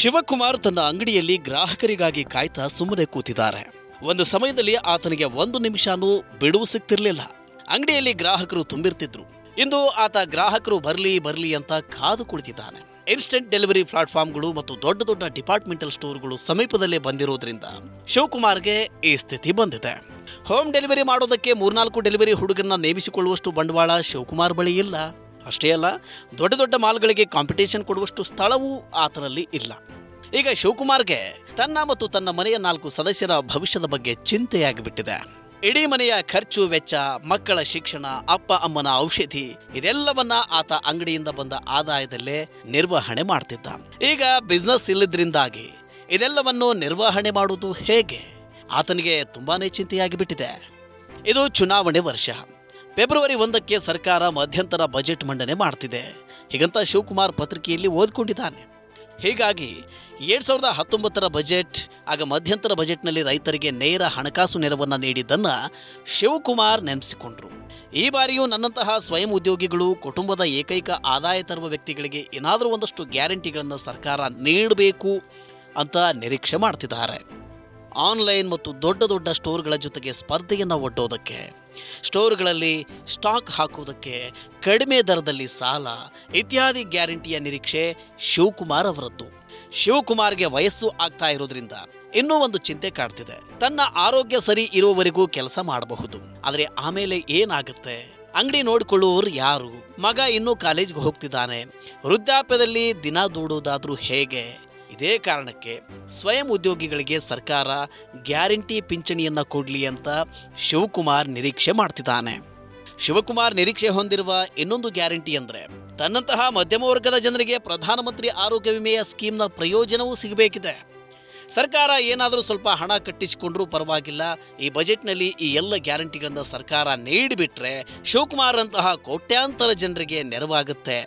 ಶಿವಕುಮಾರ್ ತನ್ನ ಅಂಗಡಿಯಲ್ಲಿ ಗ್ರಾಹಕರಿಗಾಗಿ ಕಾಯ್ತಾ ಸುಮ್ಮನೆ ಕೂತಿದ್ದಾರೆ. ಒಂದು ಸಮಯದಲ್ಲಿ ಆತನಿಗೆ 1 ನಿಮಿಷನೂ ಬಿಡುವು ಸಿಗ್ತಿರ್ಲಿಲ್ಲ. ಅಂಗಡಿಯಲ್ಲಿ ಗ್ರಾಹಕರು ತುಂಬಿರ್ತಿದ್ರು. ಇಂದು ಆತ ಗ್ರಾಹಕರು ಬರ್ಲಿ ಅಂತ ಕಾದು ಕುಳಿತಿದ್ದಾನೆ. ಇನ್ಸ್ಟೆಂಟ್ ಡೆಲಿವರಿ ಪ್ಲಾಟ್ಫಾರ್ಮ್ಗಳು ಮತ್ತು ದೊಡ್ಡ ಡಿಪಾರ್ಟ್ಮೆಂಟಲ್ ಸ್ಟೋರ್ಗಳು ಸಮೀಪದಲ್ಲೇ ಬಂದಿರೋದ್ರಿಂದ ಶಿವಕುಮಾರ್ಗೆ ಈ ಸ್ಥಿತಿ ಬಂದಿದೆ. ಹೋಮ್ ಡೆಲಿವರಿ ಮಾಡೋದಕ್ಕೆ 3-4 ಡೆಲಿವರಿ ಹುಡುಗರನ್ನ ನೇಮಿಸಿಕೊಳ್ಳುವಷ್ಟು ಬಂಡವಾಳ ಶಿವಕುಮಾರ್ ಬಳಿ ಇಲ್ಲ. ಅಷ್ಟೇ ಅಲ್ಲ, ದೊಡ್ಡ ಮಾಲ್ಗಳಿಗೆ ಕಾಂಪಿಟೇಷನ್ ಕೊಡುವಷ್ಟು ಸ್ಥಳವೂ ಆತನಲ್ಲಿ ಇಲ್ಲ. ಈಗ ಶಿವಕುಮಾರ್ಗೆ ತನ್ನ ಮತ್ತು ತನ್ನ ಮನೆಯ 4 ಸದಸ್ಯರ ಭವಿಷ್ಯದ ಬಗ್ಗೆ ಚಿಂತೆಯಾಗಿಬಿಟ್ಟಿದೆ. ಇಡೀ ಮನೆಯ ಖರ್ಚು ವೆಚ್ಚ, ಮಕ್ಕಳ ಶಿಕ್ಷಣ, ಅಪ್ಪ ಅಮ್ಮನ ಔಷಧಿ ಇದೆಲ್ಲವನ್ನ ಆತ ಅಂಗಡಿಯಿಂದ ಬಂದ ಆದಾಯದಲ್ಲೇ ನಿರ್ವಹಣೆ ಮಾಡ್ತಿದ್ದ. ಈಗ ಬಿಸ್ನೆಸ್ ಇಲ್ಲದ್ರಿಂದಾಗಿ ಇದೆಲ್ಲವನ್ನು ನಿರ್ವಹಣೆ ಮಾಡುವುದು ಹೇಗೆ? ಆತನಿಗೆ ತುಂಬಾನೇ ಚಿಂತೆಯಾಗಿಬಿಟ್ಟಿದೆ. ಇದು ಚುನಾವಣೆ ವರ್ಷ. ಫೆಬ್ರವರಿ 1ಕ್ಕೆ ಸರ್ಕಾರ ಮಧ್ಯಂತರ ಬಜೆಟ್ ಮಂಡನೆ ಮಾಡ್ತಿದೆ. ಹೀಗಂತ ಶಿವಕುಮಾರ್ ಪತ್ರಿಕೆಯಲ್ಲಿ ಓದ್ಕೊಂಡಿದ್ದಾನೆ. ಹೀಗಾಗಿ 2019ರ ಬಜೆಟ್, ಆಗ ಮಧ್ಯಂತರ ಬಜೆಟ್ನಲ್ಲಿ ರೈತರಿಗೆ ನೇರ ಹಣಕಾಸು ನೆರವನ್ನು ನೀಡಿದ್ದನ್ನು ಶಿವಕುಮಾರ್ ನೆನಪಿಸಿಕೊಂಡ್ರು. ಈ ಬಾರಿಯೂ ನನ್ನಂತಹ ಸ್ವಯಂ ಉದ್ಯೋಗಿಗಳು, ಕುಟುಂಬದ ಏಕೈಕ ಆದಾಯ ತರುವ ವ್ಯಕ್ತಿಗಳಿಗೆ ಏನಾದರೂ ಒಂದಷ್ಟು ಗ್ಯಾರಂಟಿಗಳನ್ನು ಸರ್ಕಾರ ನೀಡಬೇಕು ಅಂತ ನಿರೀಕ್ಷೆ ಮಾಡ್ತಿದ್ದಾರೆ. ಆನ್ಲೈನ್ ಮತ್ತು ದೊಡ್ಡ ಸ್ಟೋರ್ಗಳ ಜೊತೆಗೆ ಸ್ಪರ್ಧೆಯನ್ನು ಒಡ್ಡೋದಕ್ಕೆ, ಸ್ಟೋರ್ಗಳಲ್ಲಿ ಸ್ಟಾಕ್ ಹಾಕುವುದಕ್ಕೆ, ಕಡಿಮೆ ದರದಲ್ಲಿ ಸಾಲ ಇತ್ಯಾದಿ ಗ್ಯಾರಂಟಿಯ ನಿರೀಕ್ಷೆ ಶಿವಕುಮಾರ್ ಅವರದ್ದು. ಶಿವಕುಮಾರ್ಗೆ ವಯಸ್ಸು ಆಗ್ತಾ ಇರೋದ್ರಿಂದ ಇನ್ನೂ ಒಂದು ಚಿಂತೆ ಕಾಡ್ತಿದೆ. ತನ್ನ ಆರೋಗ್ಯ ಸರಿ ಇರುವವರೆಗೂ ಕೆಲಸ ಮಾಡಬಹುದು, ಆದರೆ ಆಮೇಲೆ ಏನಾಗುತ್ತೆ? ಅಂಗಡಿ ನೋಡಿಕೊಳ್ಳುವವರು ಯಾರು? ಮಗ ಇನ್ನೂ ಕಾಲೇಜ್ಗೆ ಹೋಗ್ತಿದ್ದಾನೆ. ವೃದ್ಧಾಪ್ಯದಲ್ಲಿ ದಿನ ದೂಡೋದಾದ್ರೂ ಹೇಗೆ? ಇದೇ ಕಾರಣಕ್ಕೆ ಸ್ವಯಂ ಉದ್ಯೋಗಿಗಳಿಗೆ ಸರ್ಕಾರ ಗ್ಯಾರಂಟಿ ಪಿಂಚಣಿಯನ್ನು ಕೊಡಲಿ ಅಂತ ಶಿವಕುಮಾರ್ ನಿರೀಕ್ಷೆ ಮಾಡ್ತಿದ್ದಾನೆ. ಶಿವಕುಮಾರ್ ನಿರೀಕ್ಷೆ ಹೊಂದಿರುವ ಇನ್ನೊಂದು ಗ್ಯಾರಂಟಿ ಅಂದರೆ ತನ್ನಂತಹ ಮಧ್ಯಮ ವರ್ಗದ ಜನರಿಗೆ ಪ್ರಧಾನಮಂತ್ರಿ ಆರೋಗ್ಯ ವಿಮೆಯ ಸ್ಕೀಮ್ನ ಪ್ರಯೋಜನವೂ ಸಿಗಬೇಕಿದೆ. ಸರ್ಕಾರ ಏನಾದರೂ ಸ್ವಲ್ಪ ಹಣ ಕಟ್ಟಿಸಿಕೊಂಡ್ರೂ ಪರವಾಗಿಲ್ಲ, ಈ ಬಜೆಟ್ನಲ್ಲಿ ಈ ಎಲ್ಲ ಗ್ಯಾರಂಟಿಗಳನ್ನು ಸರ್ಕಾರ ನೀಡಿಬಿಟ್ರೆ ಶಿವಕುಮಾರ್ ಅಂತಹ ಕೋಟ್ಯಾಂತರ ಜನರಿಗೆ ನೆರವಾಗುತ್ತೆ.